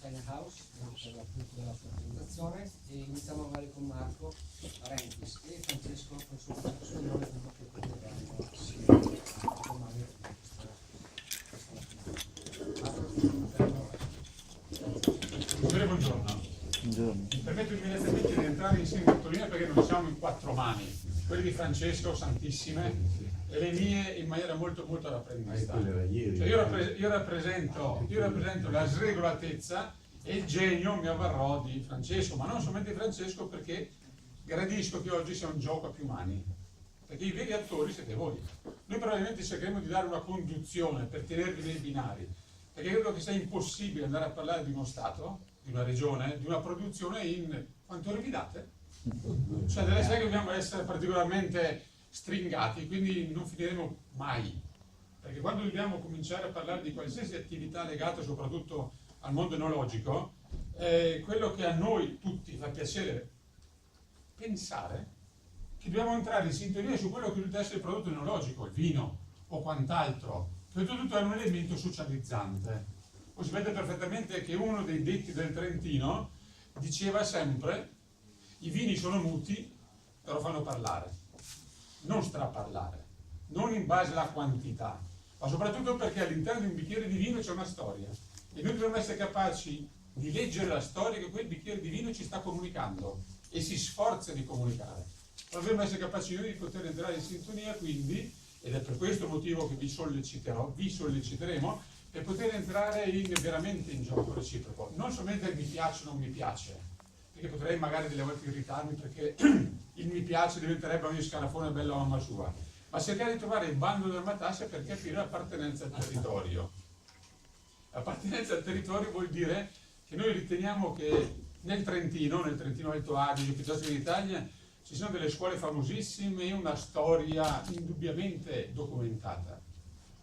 Tiny House per appunto della sua presentazione e iniziamo magari con Marco Parentis e Francesco Consuglione con che conterranno formare questa buongiorno. Mi permetto immediatamente di entrare in sintonia perché non siamo in quattro mani, quelle di Francesco santissime e le mie in maniera molto molto rappresentativa. Cioè io rappresento la sregolatezza e il genio mi avvarrò di Francesco, ma non solamente di Francesco, perché gradisco che oggi sia un gioco a più mani, perché i veri attori siete voi. Noi probabilmente cercheremo di dare una conduzione per tenervi nei binari, perché credo che sia impossibile andare a parlare di uno Stato, di una regione, di una produzione in quante ore vi date? Cioè deve essere che dobbiamo essere particolarmente stringati, quindi non finiremo mai. Perché quando dobbiamo cominciare a parlare di qualsiasi attività legata soprattutto al mondo enologico, quello che a noi tutti fa piacere pensare che dobbiamo entrare in sintonia su quello che deve essere il prodotto enologico, il vino o quant'altro, che tutto è un elemento socializzante. Voi sapete perfettamente che uno dei detti del Trentino diceva sempre: i vini sono muti, però fanno parlare, non straparlare, non in base alla quantità, ma soprattutto perché all'interno di un bicchiere di vino c'è una storia e noi dobbiamo essere capaci di leggere la storia che quel bicchiere di vino ci sta comunicando e si sforza di comunicare. Dobbiamo essere capaci noi di poter entrare in sintonia, quindi, ed è per questo motivo che vi solleciteremo, per poter entrare veramente in gioco reciproco, non solamente il mi piace o non mi piace, perché potrei magari delle volte irritarmi perché il mi piace diventerebbe ogni scarafone bella mamma sua, ma cercare di trovare il bando della matassa per capire l'appartenenza al territorio. L'appartenenza al territorio vuol dire che noi riteniamo che nel Trentino Alto Adige, piuttosto che in Italia, ci sono delle scuole famosissime e una storia indubbiamente documentata.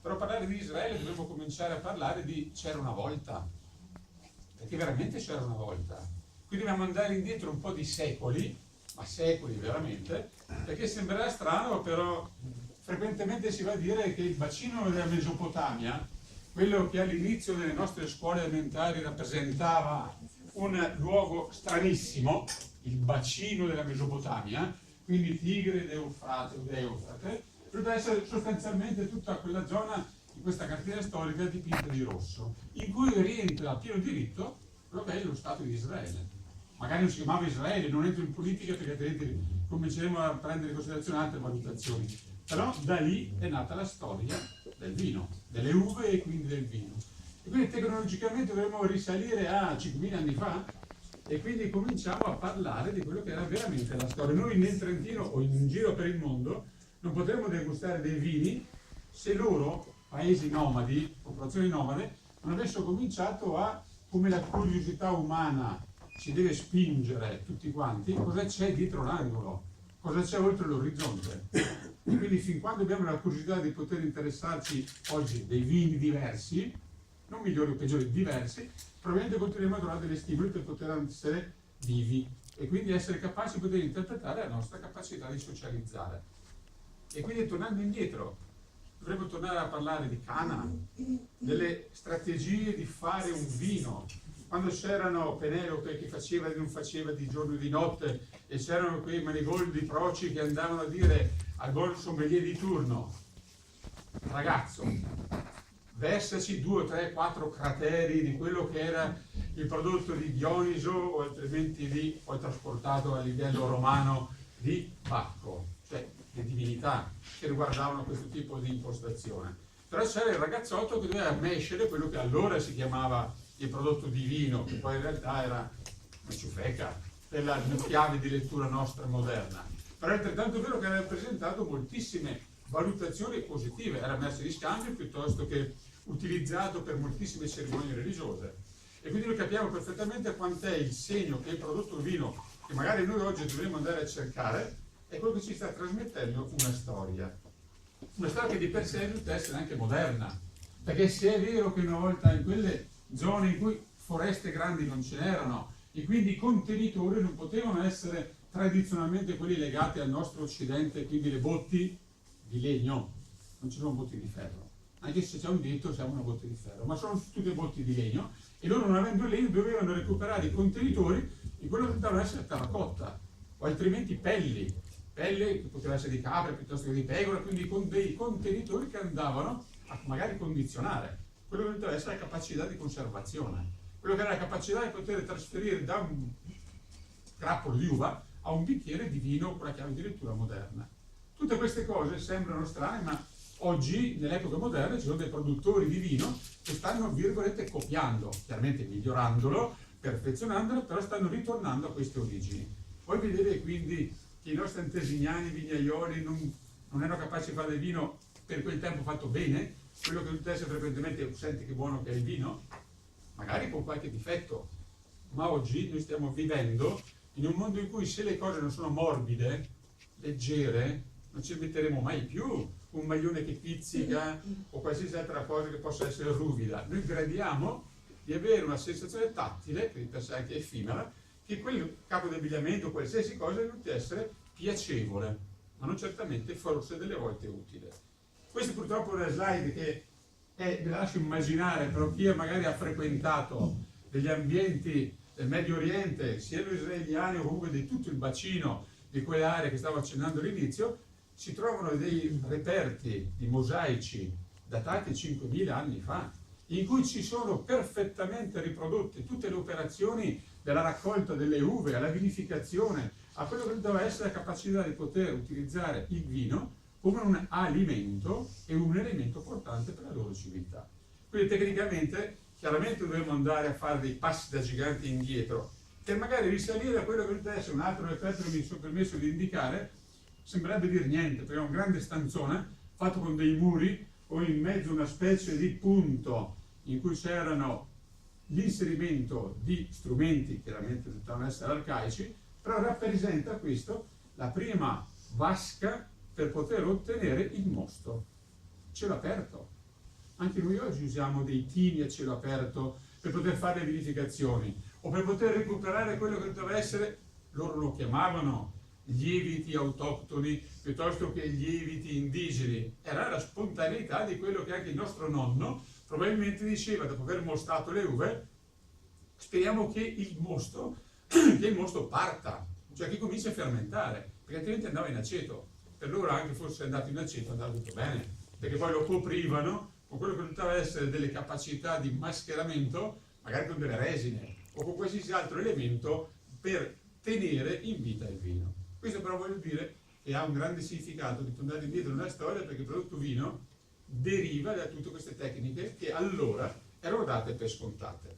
Però parlare di Israele dobbiamo cominciare a parlare di c'era una volta, perché veramente c'era una volta. Quindi dobbiamo andare indietro un po' di secoli, ma secoli veramente, perché sembrerà strano, però frequentemente si va a dire che il bacino della Mesopotamia, quello che all'inizio delle nostre scuole elementari rappresentava un luogo stranissimo, il bacino della Mesopotamia, quindi Tigre ed Eufrate, dovrebbe essere sostanzialmente tutta quella zona di questa cartiera storica dipinta di rosso, in cui rientra a pieno diritto quello che è lo Stato di Israele. Magari non si chiamava Israele, non entro in politica perché altrimenti cominceremo a prendere in considerazione altre valutazioni. Però da lì è nata la storia del vino, delle uve e quindi del vino. E quindi tecnologicamente dovremmo risalire a 5.000 anni fa e quindi cominciamo a parlare di quello che era veramente la storia. Noi nel Trentino o in giro per il mondo non potremmo degustare dei vini se loro, paesi nomadi, popolazioni nomade, non avessero cominciato a, come la curiosità umana ci deve spingere tutti quanti, cosa c'è dietro l'angolo, cosa c'è oltre l'orizzonte. E quindi fin quando abbiamo la curiosità di poter interessarci oggi dei vini diversi, non migliori o peggiori, diversi, probabilmente continueremo a trovare degli stimoli per poter essere vivi e quindi essere capaci di poter interpretare la nostra capacità di socializzare. E quindi tornando indietro, dovremmo tornare a parlare di Canaan, delle strategie di fare un vino. Quando c'erano Penelope che faceva e non faceva di giorno e di notte e c'erano quei manigoldi proci che andavano a dire al buon sommelier di turno: ragazzo, versaci 2, 3, 4 crateri di quello che era il prodotto di Dioniso o altrimenti di, poi trasportato a livello romano, di Bacco, cioè le divinità che riguardavano questo tipo di impostazione. Però c'era il ragazzotto che doveva mescere quello che allora si chiamava il prodotto divino, che poi in realtà era una ciufeca per la chiave di lettura nostra moderna. Però è altrettanto vero che ha rappresentato moltissime valutazioni positive, era merce di scambio piuttosto che utilizzato per moltissime cerimonie religiose. E quindi noi capiamo perfettamente quant'è il segno che il prodotto vino, che magari noi oggi dovremmo andare a cercare, è quello che ci sta trasmettendo una storia che di per sé risulta essere anche moderna, perché se è vero che una volta in quelle zone in cui foreste grandi non ce n'erano e quindi i contenitori non potevano essere tradizionalmente quelli legati al nostro occidente, quindi le botti di legno, non c'erano botti di ferro, anche se c'è un detto siamo una botte di ferro, ma sono tutte botti di legno, e loro, non avendo legno, dovevano recuperare i contenitori in quello che doveva essere terracotta, o altrimenti pelle che poteva essere di capra piuttosto che di pecora, quindi con dei contenitori che andavano a magari condizionare quello che doveva essere la capacità di conservazione, quello che era la capacità di poter trasferire da un grappolo di uva a un bicchiere di vino con la chiave di lettura moderna. Tutte queste cose sembrano strane, ma oggi, nell'epoca moderna, ci sono dei produttori di vino che stanno, virgolette, copiando, chiaramente migliorandolo, perfezionandolo, però stanno ritornando a queste origini. Poi vedere quindi che i nostri antesignani vignaioli non erano capaci di fare del vino per quel tempo fatto bene, quello che tu adesso frequentemente senti che buono che è il vino, magari con qualche difetto, ma oggi noi stiamo vivendo in un mondo in cui, se le cose non sono morbide, leggere, non ci metteremo mai più un maglione che pizzica o qualsiasi altra cosa che possa essere ruvida. Noi gradiamo di avere una sensazione tattile, che per sé anche effimera, che quel capo di abbigliamento, qualsiasi cosa, deve essere piacevole, ma non certamente, forse delle volte utile. Questa purtroppo è una slide che ve la lascio immaginare, però chi magari ha frequentato degli ambienti del Medio Oriente, sia israeliani o comunque di tutto il bacino di quelle aree che stavo accennando all'inizio, si trovano dei reperti di mosaici datati 5.000 anni fa, in cui ci sono perfettamente riprodotte tutte le operazioni della raccolta delle uve, alla vinificazione, a quello che doveva essere la capacità di poter utilizzare il vino come un alimento e un elemento portante per la loro civiltà. Quindi tecnicamente, chiaramente dobbiamo andare a fare dei passi da giganti indietro, per magari risalire a quello che adesso un altro effetto che mi sono permesso di indicare, sembrerebbe dire niente, perché è un grande stanzone fatto con dei muri o in mezzo una specie di punto in cui c'erano l'inserimento di strumenti, chiaramente devono essere arcaici, però rappresenta questo la prima vasca per poter ottenere il mosto, cielo aperto. Anche noi oggi usiamo dei tini a cielo aperto per poter fare le vinificazioni o per poter recuperare quello che doveva essere, loro lo chiamavano lieviti autoctoni piuttosto che lieviti indigeni. Era la spontaneità di quello che anche il nostro nonno probabilmente diceva dopo aver mostato le uve: speriamo che il mosto parta, cioè che comincia a fermentare, perché altrimenti andava in aceto. Per loro, anche fosse andato in aceto, andava tutto bene, perché poi lo coprivano con quello che doveva essere delle capacità di mascheramento, magari con delle resine o con qualsiasi altro elemento per tenere in vita il vino. Questo però voglio dire che ha un grande significato di tornare indietro nella storia, perché il prodotto vino deriva da tutte queste tecniche che allora erano date per scontate.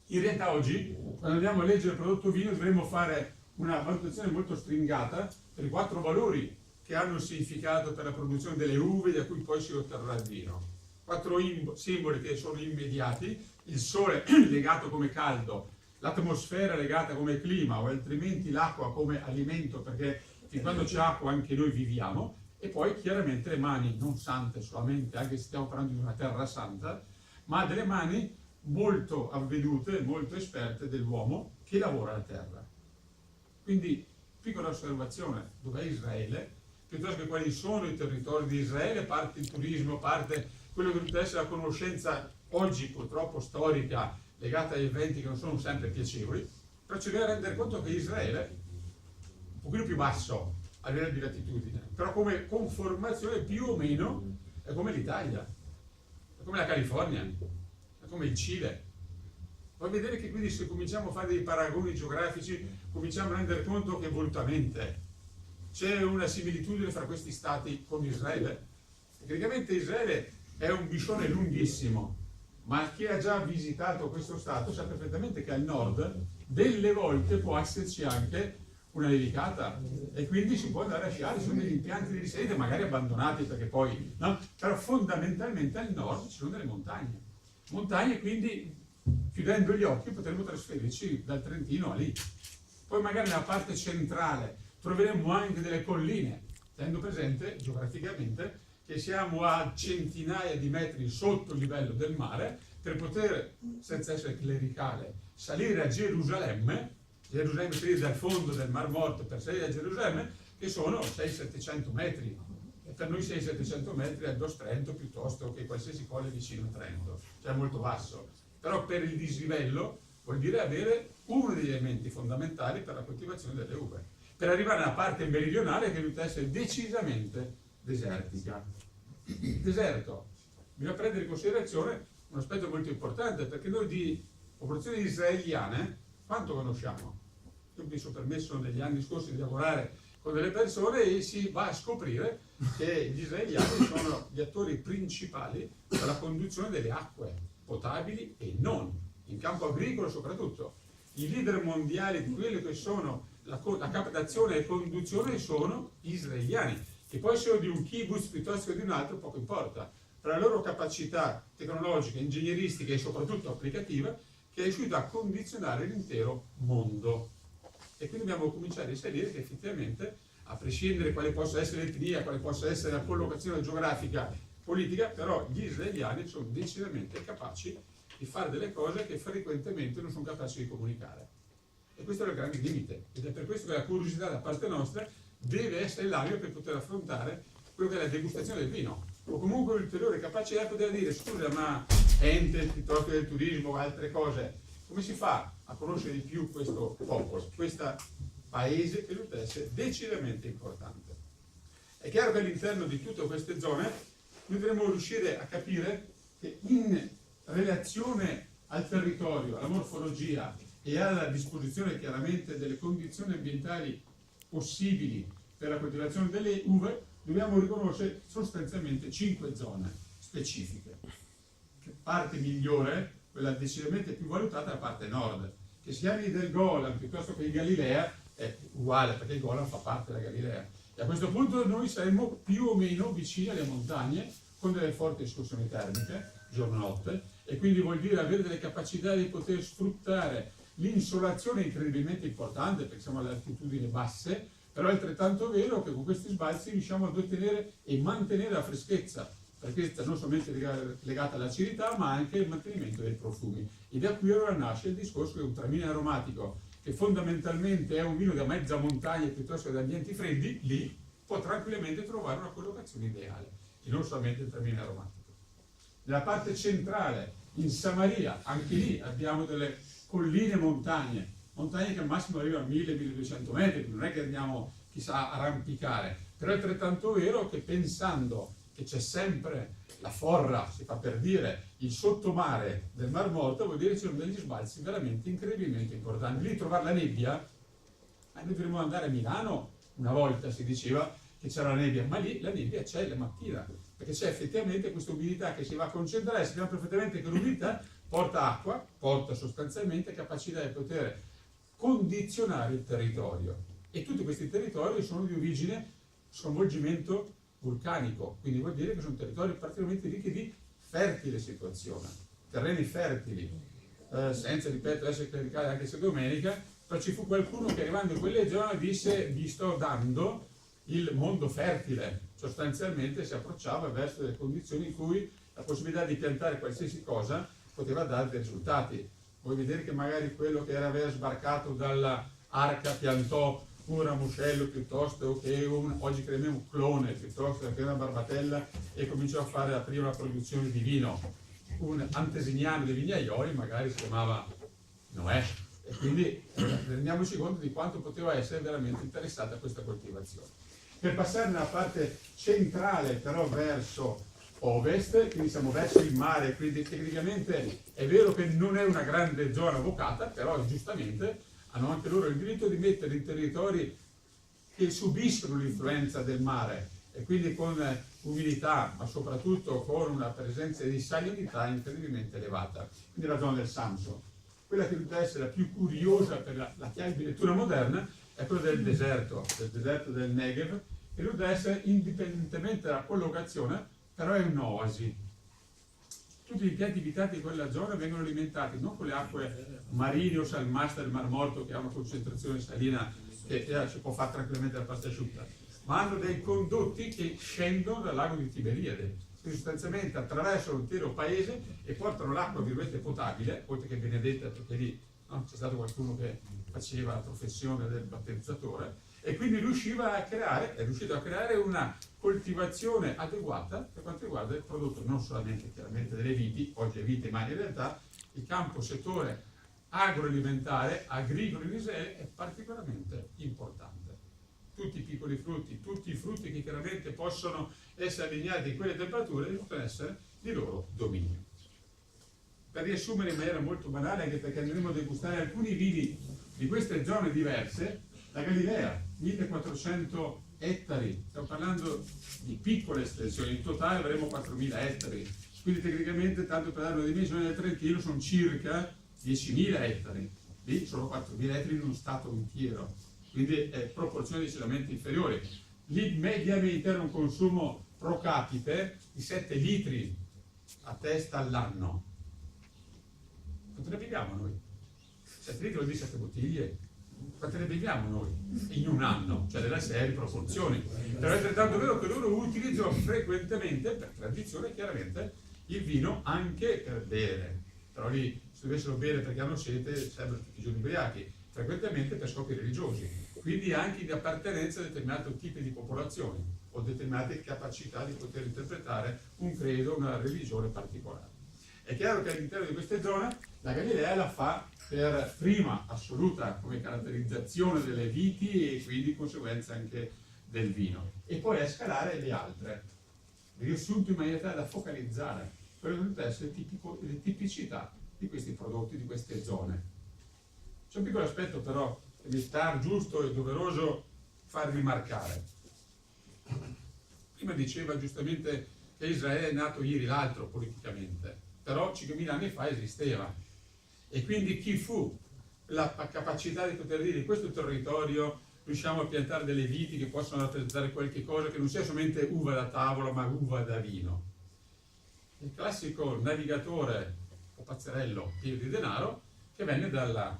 In realtà oggi, quando andiamo a leggere il prodotto vino, dovremmo fare una valutazione molto stringata per i 4 valori che hanno il significato per la produzione delle uve da cui poi si otterrà il vino. 4 simboli che sono immediati: il sole legato come caldo, l'atmosfera legata come clima, o altrimenti l'acqua come alimento, perché fin quando c'è acqua anche noi viviamo, e poi chiaramente le mani non sante solamente, anche se stiamo parlando di una terra santa, ma delle mani molto avvedute, molto esperte dell'uomo che lavora la terra. Quindi, piccola osservazione: dov'è Israele? Piuttosto che quali sono i territori di Israele, parte il turismo, parte quello che deve essere la conoscenza oggi purtroppo storica legata agli eventi che non sono sempre piacevoli, però ci deve rendere conto che Israele è un pochino più basso a livello di latitudine, però come conformazione più o meno è come l'Italia, è come la California, è come il Cile. Vuoi vedere che quindi, se cominciamo a fare dei paragoni geografici, cominciamo a rendere conto che volutamente c'è una similitudine fra questi stati con Israele. Tecnicamente Israele è un biscione lunghissimo, ma chi ha già visitato questo stato sa perfettamente che al nord delle volte può esserci anche una nevicata e quindi si può andare a sciare. Ci sono degli impianti di risalita magari abbandonati, perché poi no? Però fondamentalmente al nord ci sono delle montagne, quindi chiudendo gli occhi potremmo trasferirci dal Trentino a lì. Poi magari nella parte centrale troveremo anche delle colline, tenendo presente geograficamente che siamo a centinaia di metri sotto il livello del mare, per poter, senza essere clericale, salire a Gerusalemme salire dal fondo del Mar Morto per salire a Gerusalemme, che sono 600-700 metri. per noi 600-700 metri è Dos Trento piuttosto che qualsiasi colle vicino a Trento, cioè molto basso. Però per il dislivello vuol dire avere uno degli elementi fondamentali per la coltivazione delle uve, per arrivare alla parte meridionale che risulta essere decisamente desertica. Deserto, bisogna prendere in considerazione un aspetto molto importante, perché noi di popolazioni israeliane quanto conosciamo? Io mi sono permesso negli anni scorsi di lavorare con delle persone e si va a scoprire che gli israeliani sono gli attori principali della conduzione delle acque potabili e non, in campo agricolo soprattutto. I leader mondiali di quello che sono la captazione e conduzione sono gli israeliani, che poi siano di un kibbutz piuttosto che di un altro poco importa, per la loro capacità tecnologica, ingegneristica e soprattutto applicativa, che è riuscita a condizionare l'intero mondo. E quindi dobbiamo cominciare a risalire che effettivamente, a prescindere quale possa essere l'etnia, quale possa essere la collocazione geografica, politica, però gli israeliani sono decisamente capaci di fare delle cose che frequentemente non sono capaci di comunicare. E questo è il grande limite, ed è per questo che la curiosità da parte nostra deve essere l'area per poter affrontare quello che è la degustazione del vino, o comunque un'ulteriore capacità di poter dire: scusa, ma ente piuttosto che del turismo o altre cose, come si fa a conoscere di più questo popolo, questo paese che risulta essere decisamente importante? È chiaro che all'interno di tutte queste zone noi dovremo riuscire a capire che in relazione al territorio, alla morfologia e alla disposizione chiaramente delle condizioni ambientali possibili per la coltivazione delle uve, dobbiamo riconoscere sostanzialmente 5 zone specifiche. Parte migliore, quella decisamente più valutata, è la parte nord, che si chiami del Golan piuttosto che di Galilea, è uguale perché il Golan fa parte della Galilea. E a questo punto noi saremo più o meno vicini alle montagne, con delle forti escursioni termiche, giorno-notte, e quindi vuol dire avere delle capacità di poter sfruttare l'insolazione incredibilmente importante, perché siamo alle altitudini basse, però è altrettanto vero che con questi sbalzi riusciamo ad ottenere e mantenere la freschezza, perché non solamente legata all'acidità, ma anche il mantenimento dei profumi. E da qui allora nasce il discorso che un tramino aromatico, che fondamentalmente è un vino da mezza montagna piuttosto che da ambienti freddi, lì può tranquillamente trovare una collocazione ideale, e non solamente il tramino aromatico. Nella parte centrale, in Samaria, anche lì abbiamo delle colline e montagne che al massimo arrivano a 1000-1200 metri, non è che andiamo chissà a arrampicare, però è altrettanto vero che pensando che c'è sempre la forra, si fa per dire, il sottomare del Mar Morto, vuol dire che ci sono degli sbalzi veramente incredibilmente importanti. Lì trovare la nebbia, noi dovremmo andare a Milano, una volta si diceva che c'era la nebbia, ma lì la nebbia c'è la mattina, perché c'è effettivamente questa umidità che si va a concentrare, sappiamo perfettamente che l'umidità porta acqua, porta sostanzialmente capacità di poter condizionare il territorio, e tutti questi territori sono di origine sconvolgimento vulcanico, quindi vuol dire che sono territori particolarmente ricchi di fertile situazione, terreni fertili, senza, ripeto, essere clericali anche se domenica, però ci fu qualcuno che arrivando in quelle zone disse: vi sto dando il mondo fertile, sostanzialmente si approcciava verso delle condizioni in cui la possibilità di piantare qualsiasi cosa poteva dare dei risultati. Vuoi vedere che magari quello che era aver sbarcato dall'arca piantò un ramoscello piuttosto che oggi chiamiamo un clone, piuttosto che una barbatella, e cominciò a fare la prima produzione di vino. Un antesignano dei vignaioli magari si chiamava Noè, e quindi rendiamoci conto di quanto poteva essere veramente interessata a questa coltivazione. Per passare nella parte centrale però verso ovest, quindi siamo verso il mare, quindi tecnicamente è vero che non è una grande zona vocata, però giustamente hanno anche loro il diritto di mettere in territori che subiscono l'influenza del mare, e quindi con umidità, ma soprattutto con una presenza di salinità incredibilmente elevata. Quindi la zona del Samson. Quella che deve essere la più curiosa per la chiave di lettura moderna è quella del deserto del Negev, che deve essere, indipendentemente dalla collocazione, però è un'oasi. Tutti gli impianti abitati in quella zona vengono alimentati non con le acque marine o salmastre del Mar Morto, che ha una concentrazione salina che si può fare tranquillamente la pasta asciutta, ma hanno dei condotti che scendono dal lago di Tiberiade, che sostanzialmente attraversano l'intero paese e portano l'acqua virtualmente potabile, oltre che benedetta, perché lì c'è stato qualcuno che faceva la professione del battezzatore, e quindi è riuscito a creare una coltivazione adeguata per quanto riguarda il prodotto non solamente chiaramente delle viti, oggi è vite, ma in realtà il campo settore agroalimentare, agricolo in Israele è particolarmente importante. Tutti i piccoli frutti, tutti i frutti che chiaramente possono essere allineati in quelle temperature devono essere di loro dominio. Per riassumere in maniera molto banale, anche perché andremo a degustare alcuni vini di queste zone diverse, la Galilea, 1400 ettari, stiamo parlando di piccole estensioni, in totale avremo 4000 ettari, quindi tecnicamente, tanto per dare una dimensione del Trentino, sono circa 10.000 ettari, lì sono 4.000 ettari in uno stato intero, quindi è proporzione decisamente inferiore. Lì mediamente era un consumo pro capite di 7 litri a testa all'anno. Quanto ne beviamo noi? 7 litri vuol dire 7 bottiglie. Quante ne beviamo noi in un anno? Cioè della serie proporzioni. Però è altrettanto vero che loro utilizzano frequentemente, per tradizione chiaramente, il vino anche per bere. Però lì, se dovessero bere perché hanno sete, sarebbero tutti i giorni ubriachi, frequentemente per scopi religiosi. Quindi anche di appartenenza a determinati tipi di popolazioni o determinate capacità di poter interpretare un credo, una religione particolare. È chiaro che all'interno di queste zone la Galilea la fa per prima assoluta come caratterizzazione delle viti e quindi di conseguenza anche del vino, e poi a scalare le altre, riassunto in maniera tale da focalizzare quello che deve essere le tipicità di questi prodotti, di queste zone. C'è un piccolo aspetto però che mi sta giusto e doveroso far rimarcare. Prima diceva giustamente che Israele è nato ieri l'altro politicamente, però 5.000 anni fa esisteva. E quindi chi fu la capacità di poter dire in questo territorio riusciamo a piantare delle viti che possono rappresentare qualche cosa che non sia solamente uva da tavola ma uva da vino. Il classico navigatore o pazzerello pieno di denaro che venne dalla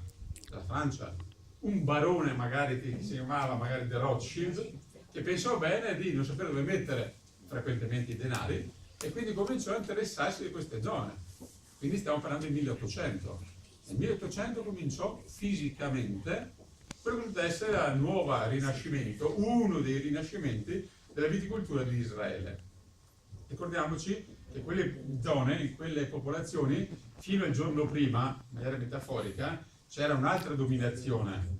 Francia, un barone magari che si chiamava magari De Rothschild, che pensò bene di non sapere dove mettere frequentemente i denari e quindi cominciò a interessarsi di queste zone. Quindi stiamo parlando del 1800. Nel 1800 cominciò fisicamente quello che poteva essere la nuova Rinascimento, uno dei rinascimenti della viticoltura di Israele. Ricordiamoci che quelle zone, quelle popolazioni, fino al giorno prima, in maniera metaforica, c'era un'altra dominazione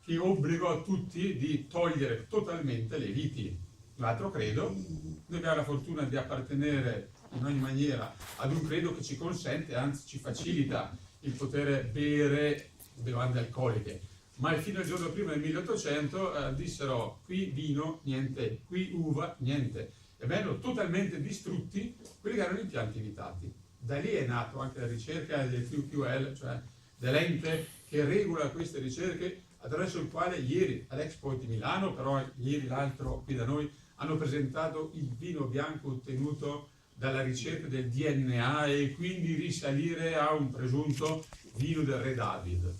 che obbligò tutti di togliere totalmente le viti. L'altro credo, noi abbiamo la fortuna di appartenere in ogni maniera ad un credo che ci consente, anzi ci facilita il poter bere bevande alcoliche, ma fino al giorno prima del 1800 dissero qui vino, niente, qui uva, niente, e vennero totalmente distrutti quelli che erano impianti vitati. Da lì è nato anche la ricerca del QQL, cioè dell'ente che regola queste ricerche, attraverso il quale ieri all'Expo di Milano, però ieri l'altro qui da noi, hanno presentato il vino bianco ottenuto dalla ricerca del DNA e quindi risalire a un presunto vino del re David.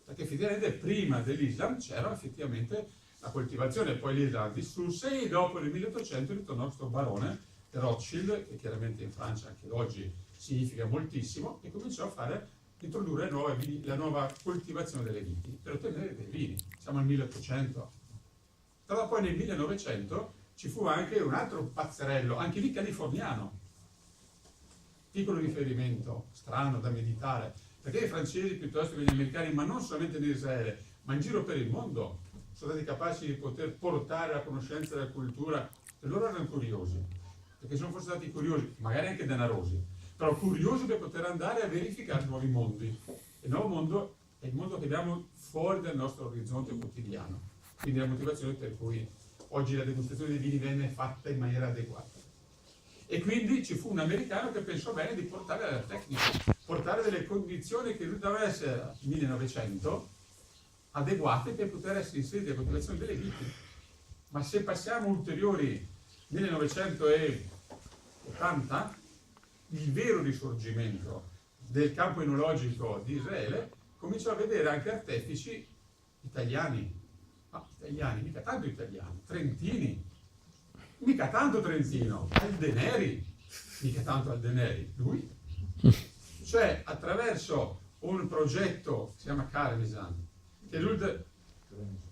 Perché effettivamente prima dell'Islam c'era effettivamente la coltivazione, poi l'Islam distrusse e dopo nel 1800 ritornò questo barone Rothschild, che chiaramente in Francia anche oggi significa moltissimo, e cominciò a introdurre la nuova coltivazione delle viti per ottenere dei vini. Siamo al 1800. Però poi nel 1900 ci fu anche un altro pazzerello, anche lì californiano, piccolo riferimento, strano da meditare, perché i francesi piuttosto che gli americani, ma non solamente in Israele, ma in giro per il mondo, sono stati capaci di poter portare la conoscenza della cultura, e loro erano curiosi, perché se non fossero stati curiosi, magari anche denarosi, però curiosi per poter andare a verificare nuovi mondi. Il nuovo mondo è il mondo che abbiamo fuori dal nostro orizzonte quotidiano, quindi la motivazione per cui oggi la degustazione dei vini venne fatta in maniera adeguata. E quindi ci fu un americano che pensò bene di portare la tecnica, portare delle condizioni che dovevano essere nel 1900 adeguate per poter essere inserite nella coltivazione delle viti. Ma se passiamo ulteriori 1980, il vero risorgimento del campo enologico di Israele cominciò a vedere anche artefici italiani, mica tanto italiani, trentini, mica tanto trentino, Aldeneri, mica tanto Aldeneri, lui. Cioè attraverso un progetto che si chiama Carmisan, che lui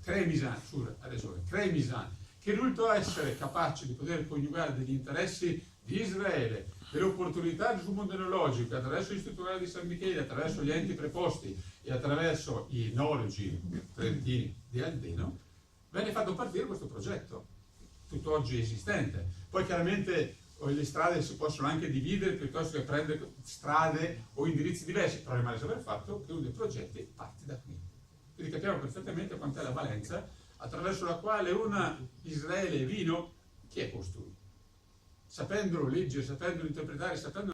Cremisan, scusa, ha ragione, Cremisan, che risultò essere capace di poter coniugare degli interessi di Israele, delle opportunità del suo mondo enologico, attraverso l'Istituto Reale di San Michele, attraverso gli enti preposti e attraverso i enologi trentini di Aldeno, venne fatto partire questo progetto, tutt'oggi esistente. Poi chiaramente le strade si possono anche dividere piuttosto che prendere strade o indirizzi diversi, però rimane sempre il fatto che uno dei progetti parte da qui. Quindi capiamo perfettamente quant'è la valenza attraverso la quale una Israele vino, chi è costui? Sapendolo leggere, sapendolo interpretare, sapendo